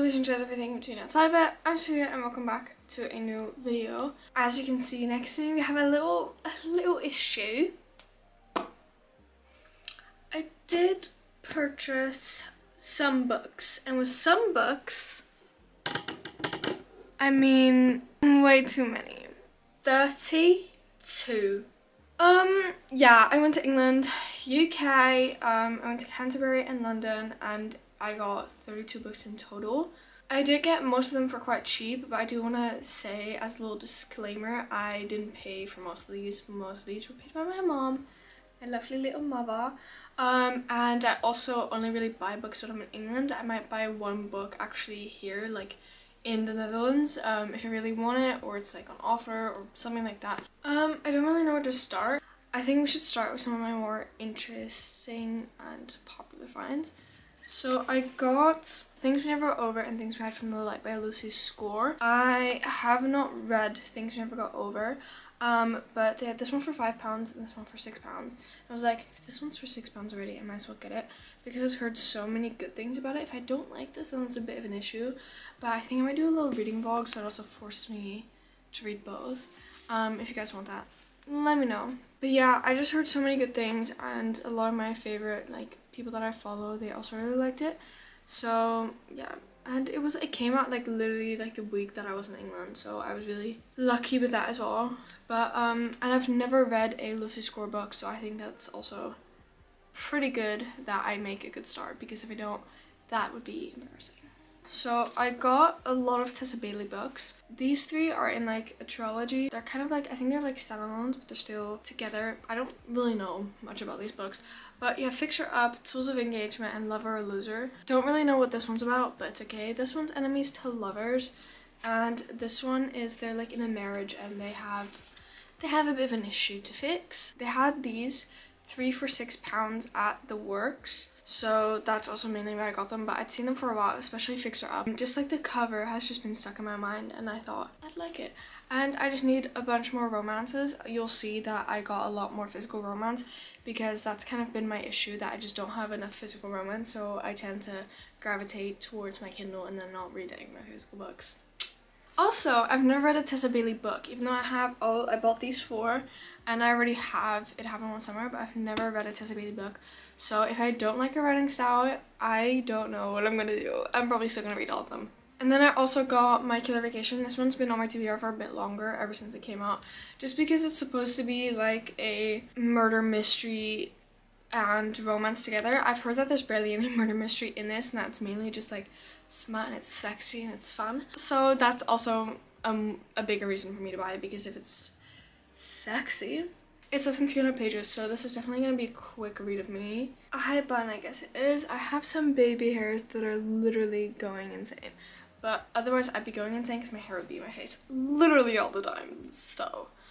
ladies and gents, everything between outside of it. I'm Sophia and welcome back to a new video. As you can see next to me, we have a little issue. I did purchase some books, and with some books, I mean way too many. 32. Yeah, I went to England, UK, I went to Canterbury and London, and I got 32 books in total. I did get most of them for quite cheap, but I do want to say as a little disclaimer, I didn't pay for most of these. Most of these were paid by my mom, my lovely little mother. And I also only really buy books when I'm in England. I might buy one book actually here, like in the Netherlands, if I really want it, or it's like on offer or something like that. I don't really know where to start. I think we should start with some of my more interesting and popular finds. So I got Things We Never Got Over and Things We Had from the Light by Lucy's Score. I have not read Things We Never Got Over, but they had this one for £5 and this one for £6. I was like, if this one's for £6 already, I might as well get it because I've heard so many good things about it. If I don't like this, then it's a bit of an issue, but I think I might do a little reading vlog so it also forces me to read both. If you guys want that, let me know. But yeah, I just heard so many good things, and a lot of my favorite people that I follow, they also really liked it. So yeah, and it came out literally the week that I was in England, so I was really lucky with that as well. But and I've never read a Lucy Score book, so I think that's also pretty good that I make a good start, because if I don't, that would be embarrassing. So I got a lot of Tessa Bailey books. These three are in a trilogy. They're kind of I think they're standalones, but they're still together. I don't really know much about these books, but yeah, Fixer Up, Tools of Engagement, and Lover or Loser. Don't really know what this one's about, but it's okay. This one's enemies to lovers, and this one is they're in a marriage and they have a bit of an issue to fix. They had these 3 for £6 at the Works, so that's also mainly why I got them, but I'd seen them for a while, especially Fixer Up. Just the cover has just been stuck in my mind, and I thought I'd like it. And I just need a bunch more romances. You'll see that I got a lot more physical romance, because that's kind of been my issue, that I just don't have enough physical romance, so I tend to gravitate towards my Kindle and then not read any of my physical books. Also, I've never read a Tessa Bailey book, even though I bought these 4, and I already have It Happened One Summer, but I've never read a Tessa Bailey book. So if I don't like her writing style, I don't know what I'm gonna do. I'm probably still gonna read all of them. And then I also got My Killer Vacation. This one's been on my TBR for a bit longer, ever since it came out, just because it's supposed to be a murder mystery and romance together. I've heard that there's barely any murder mystery in this, and that's mainly just smut, and it's sexy and it's fun. So that's also a bigger reason for me to buy it, because if it's sexy. It's less than 300 pages, so this is definitely going to be a quick read of me. A hype button, I guess it is. I have some baby hairs that are literally going insane, but otherwise I'd be going insane because my hair would be in my face literally all the time.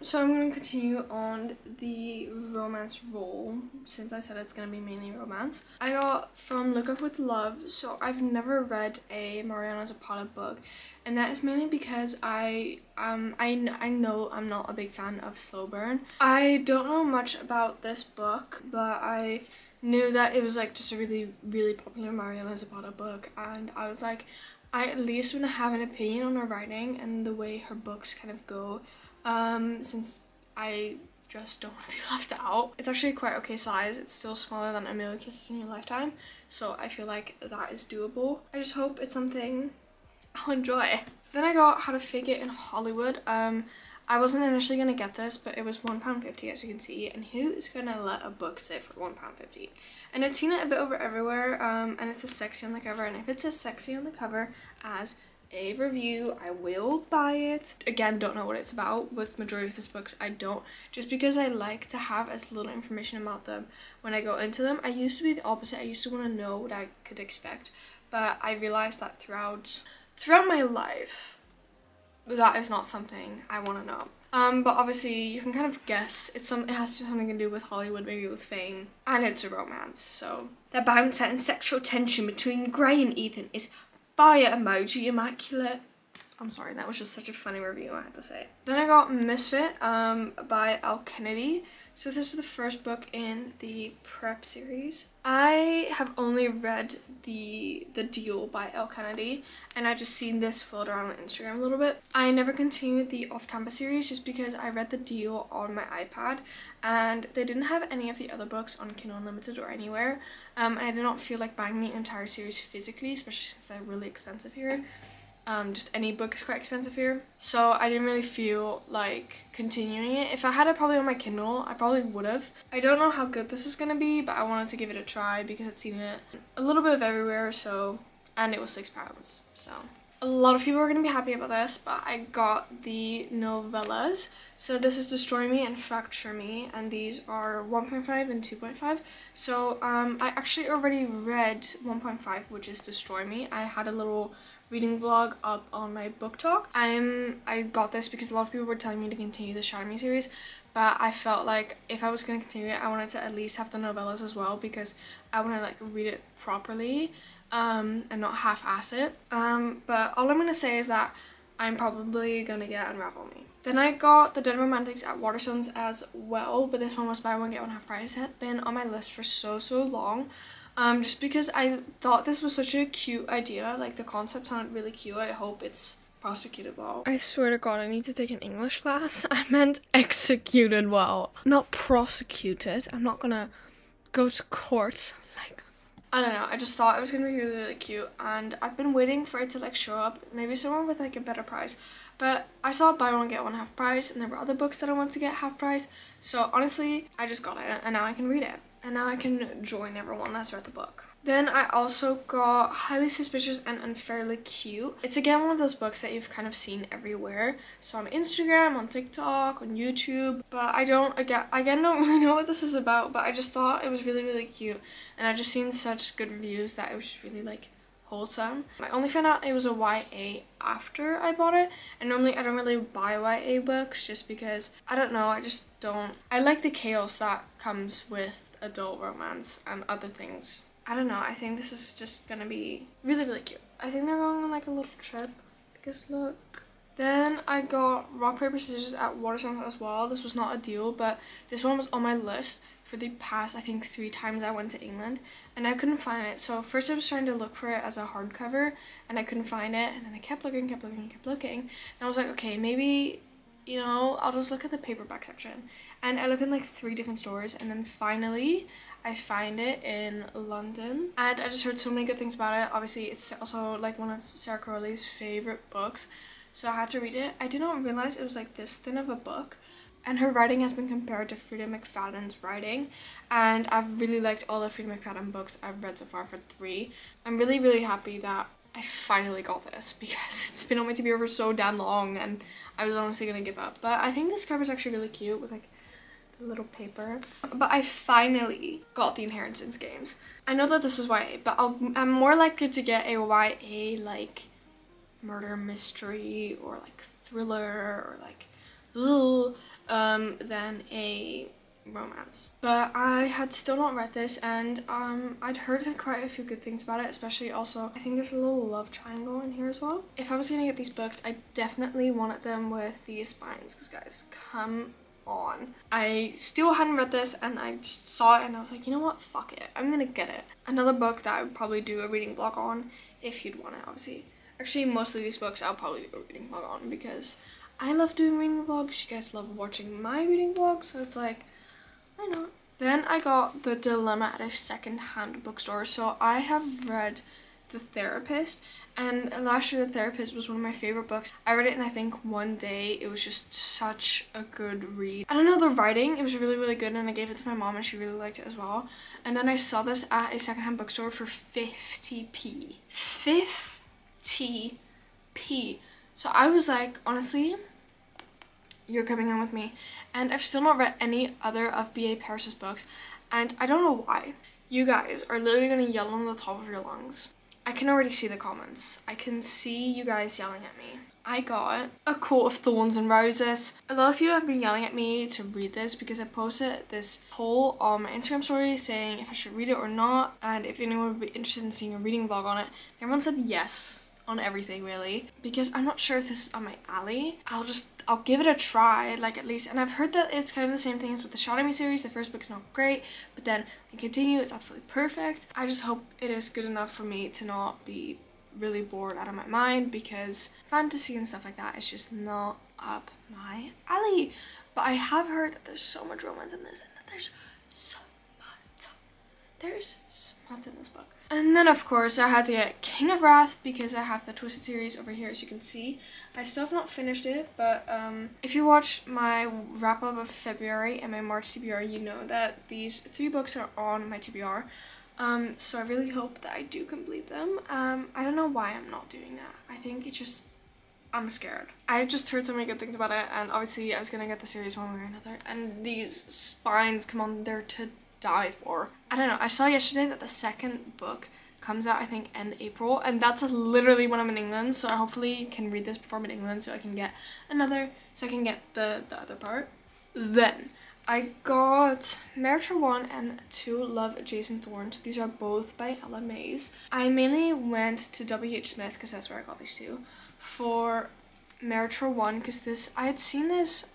So I'm going to continue on the romance roll, since I said it's going to be mainly romance. I got From Lukov with Love. So I've never read a Mariana Zapata book, and that is mainly because I know I'm not a big fan of slow burn. I don't know much about this book, but I knew that it was just a really popular Mariana Zapata book, and I was like, I at least want to have an opinion on her writing and the way her books kind of go. Since I just don't want to be left out. It's actually quite okay size. It's still smaller than A Million Kisses in Your Lifetime, so I feel like that is doable. I just hope it's something I'll enjoy. Then I got How to Fake It in Hollywood. I wasn't initially gonna get this, but it was £1.50, as you can see, and who is gonna let a book sit for £1.50? And I'd seen it a bit over everywhere, and it says sexy on the cover, and if it says sexy on the cover as a review, I will buy it. Again, don't know what it's about. With majority of these books, I don't, just because I like to have as little information about them when I go into them. I used to be the opposite. I used to want to know what I could expect, but I realized that throughout my life, that is not something I want to know. But obviously you can kind of guess. It has something to do with Hollywood, maybe with fame, and it's a romance. So the bounce and sexual tension between Gray and Ethan is fire emoji immaculate. I'm sorry, that was just such a funny review, I had to say. Then I got Misfit by Al Kennedy. So this is the first book in the prep series. I have only read the Deal by Elle Kennedy, and I just seen this float around on Instagram a little bit. I never continued the off-campus series just because I read the Deal on my iPad, and they didn't have any of the other books on Kindle Unlimited or anywhere, and I did not feel like buying the entire series physically, especially since they're really expensive here. Just any book is quite expensive here, so I didn't really feel like continuing it. If I had it probably on my Kindle, I probably would have. I don't know how good this is gonna be, but I wanted to give it a try because I'd seen it a little bit of everywhere, so, and it was £6, so a lot of people are gonna be happy about this. But I got the novellas. So this is Destroy Me and Fracture Me, and these are 1.5 and 2.5. So I actually already read 1.5, which is Destroy Me. I had a little reading vlog up on my book talk. I got this because a lot of people were telling me to continue the Shadow Me series, but I felt like if I was going to continue it, I wanted to at least have the novellas as well, because I want to like read it properly and not half-ass it. But all I'm going to say is that I'm probably going to get Unravel Me. Then I got the Dead Romantics at Waterstones as well, but this one was buy one get one half price. It had been on my list for so long. Just because I thought this was such a cute idea, like the concept sounded really cute. I hope it's prosecuted well. I swear to God, I need to take an English class. I meant executed well, not prosecuted. I'm not gonna go to court. Like, I don't know, I just thought it was gonna be really cute, and I've been waiting for it to like show up, maybe somewhere with like a better price. But I saw buy one get one half price, and there were other books that I want to get half price. So honestly, I just got it, and now I can read it. And now I can join everyone that's read the book. Then I also got Highly Suspicious and Unfairly Cute. It's again one of those books that you've kind of seen everywhere. So on Instagram, on TikTok, on YouTube. But I don't really know what this is about, but I just thought it was really cute. And I just seen such good reviews that it was just really like wholesome. I only found out it was a YA after I bought it, and normally I don't really buy YA books just because, I don't know, I like the chaos that comes with adult romance and other things. I don't know, I think this is just gonna be really cute. I think they're going on like a little trip, because look. Then I got Rock Paper Scissors at Waterstones as well. This was not a deal, but this one was on my list for the past, I think, 3 times I went to England, and I couldn't find it. So first I was trying to look for it as a hardcover, and I couldn't find it, and then I kept looking, and I was like, okay, maybe, you know, I'll just look at the paperback section. And I looked in like 3 different stores, and then finally I find it in London, and I just heard so many good things about it. Obviously it's also like one of Sarah Crowley's favorite books, so I had to read it. I did not realize it was like this thin of a book, and her writing has been compared to Frida McFadden's writing, and I've really liked all the Frida McFadden books I've read so far for 3. I'm really happy that I finally got this, because it's been on my TBR for so damn long, and I was honestly gonna give up. But I think this cover is actually really cute with like the little paper. But I finally got the Inheritance Games. I know that this is YA, but I'm more likely to get a YA like murder mystery or like thriller or like than a romance. But I had still not read this, and I'd heard quite a few good things about it, especially also I think there's a little love triangle in here as well. If I was gonna get these books, I definitely wanted them with these spines, because guys, come on. I still hadn't read this, and I just saw it and I was like, you know what, fuck it, I'm gonna get it. Another book that I would probably do a reading vlog on if you'd want it, obviously. Actually, most of these books I'll probably do a reading vlog on, because I love doing reading vlogs. You guys love watching my reading vlogs, so it's like, why not? Then I got The Dilemma at a second-hand bookstore. So I have read The Therapist, and last year The Therapist was one of my favorite books. I read it in I think one day. It was just such a good read. I don't know, the writing, it was really good, and I gave it to my mom and she really liked it as well. And then I saw this at a second-hand bookstore for 50p. 50p. So I was like, honestly, you're coming in with me. And I've still not read any other of B.A. Paris's books, and I don't know why. You guys are literally gonna yell on the top of your lungs. I can already see the comments. I can see you guys yelling at me. I got A Court of Thorns and Roses. A lot of people have been yelling at me to read this because I posted this poll on my Instagram story saying if I should read it or not, and if anyone would be interested in seeing a reading vlog on it. Everyone said yes on everything really, because I'm not sure if this is on my alley. I'll give it a try, like at least. And I've heard that it's kind of the same thing as with the Shadow Me series. The first book is not great, but then when you continue, it's absolutely perfect. I just hope it is good enough for me to not be really bored out of my mind, because fantasy and stuff like that is just not up my alley. But I have heard that there's so much romance in this, and that there's smut in this book. And then of course I had to get King of Wrath, because I have the Twisted series over here, as you can see. I still have not finished it, but if you watch my wrap up of February and my March TBR, you know that these 3 books are on my TBR. So I really hope that I do complete them. I don't know why I'm not doing that. I think it's just, I'm scared. I've just heard so many good things about it, and obviously I was gonna get the series one way or another, and these spines come on there to die for. I don't know, I saw yesterday that the second book comes out, I think, end April, and that's literally when I'm in England, so I hopefully can read this before I'm in England so I can get the other part. Then I got Marriage for One and To Love Adjacent Thorns. These are both by Ella Mays. I mainly went to W.H. Smith, because that's where I got these two, for Marriage for One, because I had seen this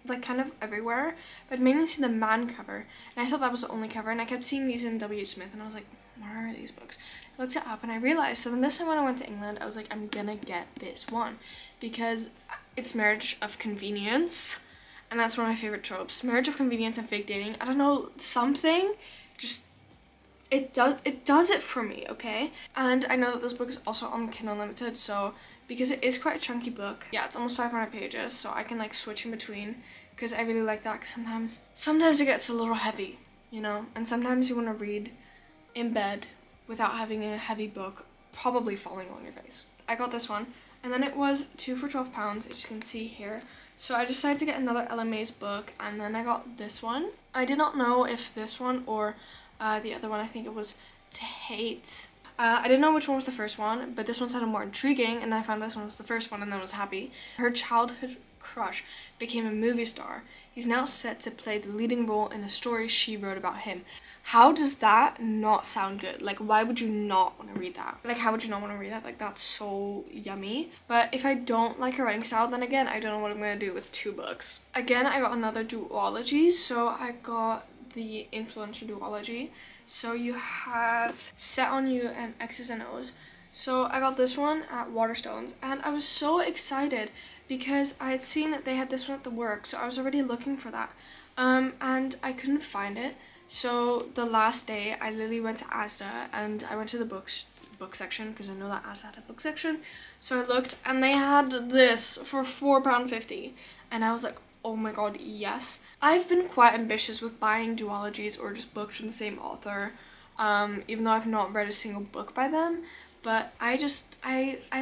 like kind of everywhere, but mainly seen the man cover, and I thought that was the only cover, and I kept seeing these in W.H. Smith, and I was like, what are these books? I looked it up and I realized, so then this time when I went to England, I was like, I'm gonna get this one, because it's marriage of convenience, and that's one of my favorite tropes. Marriage of convenience and fake dating. I don't know, something just, it does it for me, okay? And I know that this book is also on Kindle Unlimited, so because it is quite a chunky book. Yeah, it's almost 500 pages, so I can like switch in between, because I really like that, because sometimes it gets a little heavy, you know, and sometimes you want to read in bed without having a heavy book probably falling on your face. I got this one, and then it was 2 for £12, as you can see here. So I decided to get another Ella Mays book, and then I got this one. I did not know if this one or the other one, I think it was To Hate. I didn't know which one was the first one, but this one sounded more intriguing, and I found this one was the first one and then was happy. Her childhood crush became a movie star. He's now set to play the leading role in a story she wrote about him. How does that not sound good? Like, why would you not want to read that? Like, how would you not want to read that? Like, that's so yummy. But if I don't like her writing style, then again, I don't know what I'm going to do with 2 books. Again, I got another duology, so I got the Influencer duology. So you have Set on You and X's and O's. So I got this one at Waterstones, and I was so excited because I had seen that they had this one at the work, so I was already looking for that. And I couldn't find it. So the last day, I literally went to Asda, and I went to the book section, because I know that Asda had a book section. So I looked, and they had this for £4.50, and I was like, oh my god, yes. I've been quite ambitious with buying duologies or just books from the same author, even though I've not read a single book by them. But I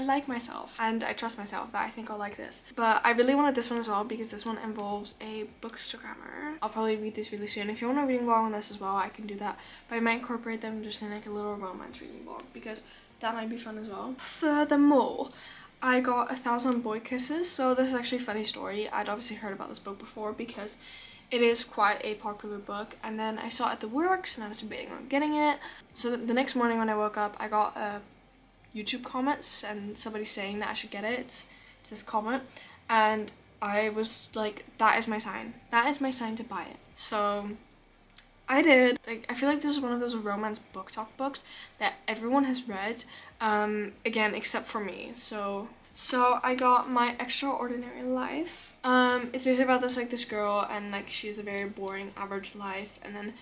like myself, and I trust myself that I think I'll like this. But I really wanted this one as well, because this one involves a bookstagrammer. I'll probably read this really soon. If you want a reading vlog on this as well, I can do that. But I might incorporate them just in like a little romance reading vlog, because that might be fun as well. Furthermore, I got 1,000 Boy Kisses. So this is actually a funny story. I'd obviously heard about this book before because it is quite a popular book, and then I saw it at the works and I was debating on getting it. So the next morning when I woke up, I got YouTube comments and somebody saying that I should get it. It's this comment, and I was like, that is my sign. That is my sign to buy it. So I did. Like, I feel like this is one of those romance book talk books that everyone has read, again, except for me. So I got My Extraordinary Life. It's basically about this girl, and like she has a very boring average life, and then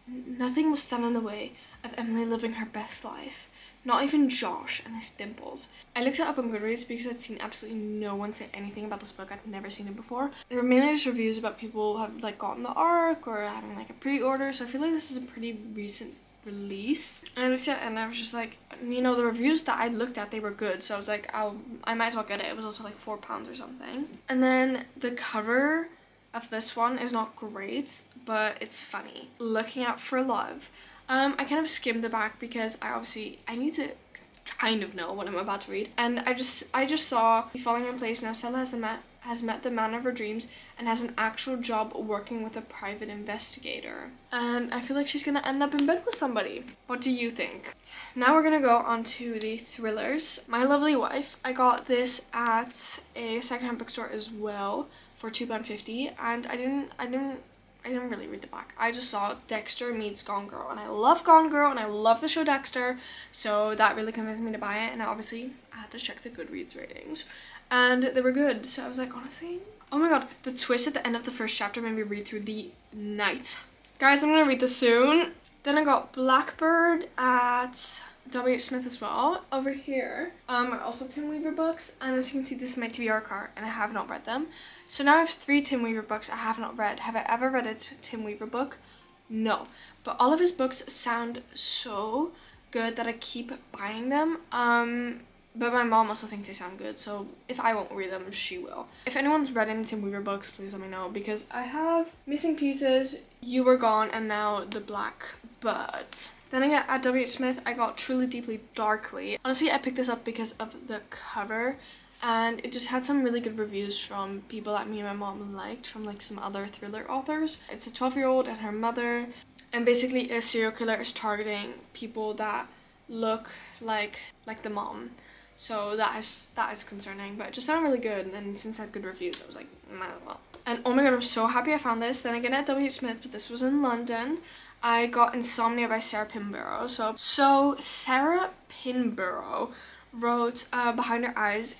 nothing will stand in the way of Emily living her best life. Not even Josh and his dimples. I looked it up on Goodreads because I'd seen absolutely no one say anything about this book. I'd never seen it before. There were mainly just reviews about people who have like gotten the arc or having like a pre-order, so I feel like this is a pretty recent release. And I looked at it and I was just like, you know, the reviews that I looked at, they were good, so I was like, I might as well get it. It was also like £4 or something. And then the cover of this one is not great, but it's funny. Looking Out for Love. I kind of skimmed the back because I need to kind of know what I'm about to read, and I just saw Falling in Place. Now Stella has met the man of her dreams and has an actual job working with a private investigator. And I feel like she's gonna end up in bed with somebody. What do you think? Now we're gonna go on to the thrillers. My Lovely Wife. I got this at a secondhand bookstore as well for £2.50, and I didn't really read the back. I just saw Dexter meets Gone Girl, and I love Gone Girl and I love the show Dexter, so that really convinced me to buy it. And obviously I had to check the Goodreads ratings and they were good, so I was like, honestly, oh my god, the twist at the end of the first chapter made me read through the night. Guys, I'm gonna read this soon. Then I got Blackbird at W.H. Smith as well. Over here are also Tim Weaver books, and as you can see, this is my TBR cart and I have not read them. So now I have 3 Tim Weaver books I have not read. Have I ever read a Tim Weaver book? No. But all of his books sound so good that I keep buying them. But my mom also thinks they sound good, so if I won't read them, she will. If anyone's read any Tim Weaver books, please let me know, because I have Missing Pieces, You Were Gone, and now The Blackbird. Then I got at W.H. Smith, I got Truly Deeply Darkly. Honestly, I picked this up because of the cover, and it just had some really good reviews from people that me and my mom liked, from like some other thriller authors. It's a 12-year-old and her mother, and basically a serial killer is targeting people that look like the mom. So that is concerning, but it just sounded really good, and since it had good reviews, I was like, might as well. And oh my god, I'm so happy I found this. Then again at W.H. Smith, but this was in London. I got Insomnia by Sarah Pinborough. So Sarah Pinborough wrote Behind Her Eyes.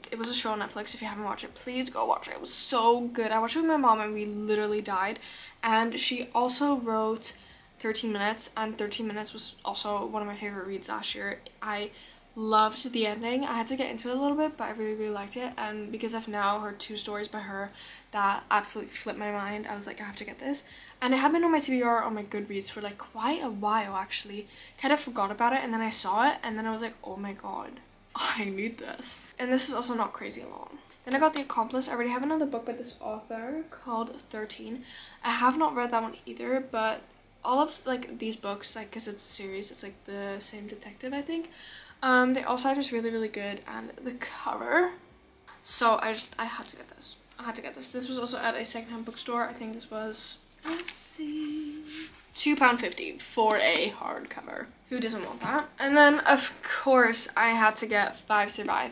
It was a show on Netflix. If you haven't watched it, please go watch it. It was so good. I watched it with my mom and we literally died. And she also wrote 13 Minutes, and 13 Minutes was also one of my favorite reads last year. I loved the ending. I had to get into it a little bit, but I really liked it, and because I've now heard 2 stories by her that absolutely flipped my mind, I was like, I have to get this. And it had been on my TBR on my Goodreads for like quite a while actually. Kind of forgot about it, and then I saw it and then I was like, oh my god, I need this. And this is also not crazy long. Then I got The Accomplice. I already have another book by this author called 13. I have not read that one either, but all of like these books, like because it's a series, it's like the same detective, I think. They also are just really good, and the cover. So I had to get this. This was also at a secondhand bookstore. I think this was, let's see, £2.50 for a hardcover. Who doesn't want that? And then of course I had to get 5 Survive.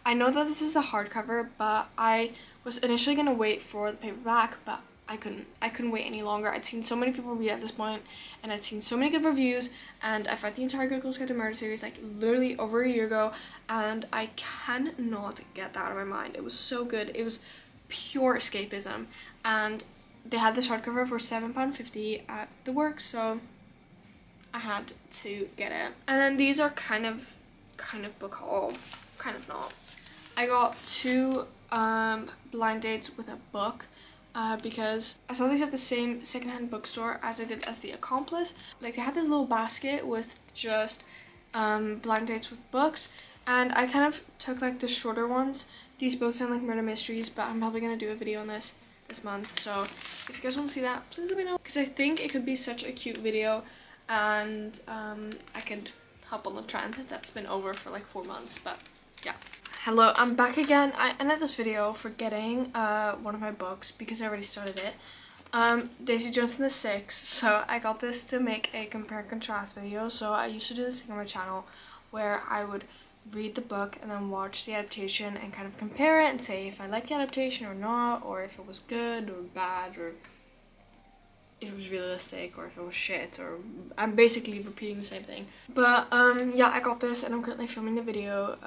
I know that this is the hardcover, but I was initially gonna wait for the paperback, but I couldn't wait any longer. I'd seen so many people read at this point, and I'd seen so many good reviews, and I've read the entire Good Girls Guide to Murder series like literally over a year ago, and I cannot get that out of my mind. It was so good. It was pure escapism, and they had this hardcover for £7.50 at the works, so I had to get it. And then these are kind of book haul, kind of not. I got 2 blind dates with a book. Because I saw these at the same secondhand bookstore as I did as The Accomplice. Like they had this little basket with just blind dates with books, and I kind of took like the shorter ones. These both sound like murder mysteries, but I'm probably gonna do a video on this month, so if you guys want to see that, please let me know, because I think it could be such a cute video, and I could hop on the trend that's been over for like 4 months. But yeah. Hello, I'm back again. I ended this video forgetting one of my books because I already started it. Daisy Jones and the Six. So I got this to make a compare and contrast video. So I used to do this thing on my channel where I would read the book and then watch the adaptation and kind of compare it and say if I like the adaptation or not, or if it was good or bad, or if it was realistic or if it was shit, or I'm basically repeating the same thing. But yeah, I got this and I'm currently filming the video.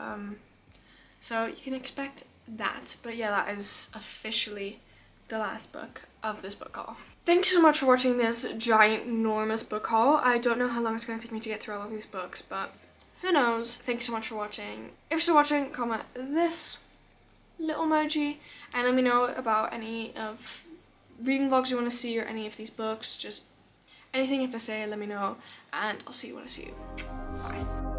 So you can expect that. But yeah, that is officially the last book of this book haul. Thanks so much for watching this giant, enormous book haul. I don't know how long it's going to take me to get through all of these books, but who knows. Thanks so much for watching. If you're still watching, comment this little emoji and let me know about any of reading vlogs you want to see or any of these books. Just anything you have to say, let me know, and I'll see you when I see you. Bye.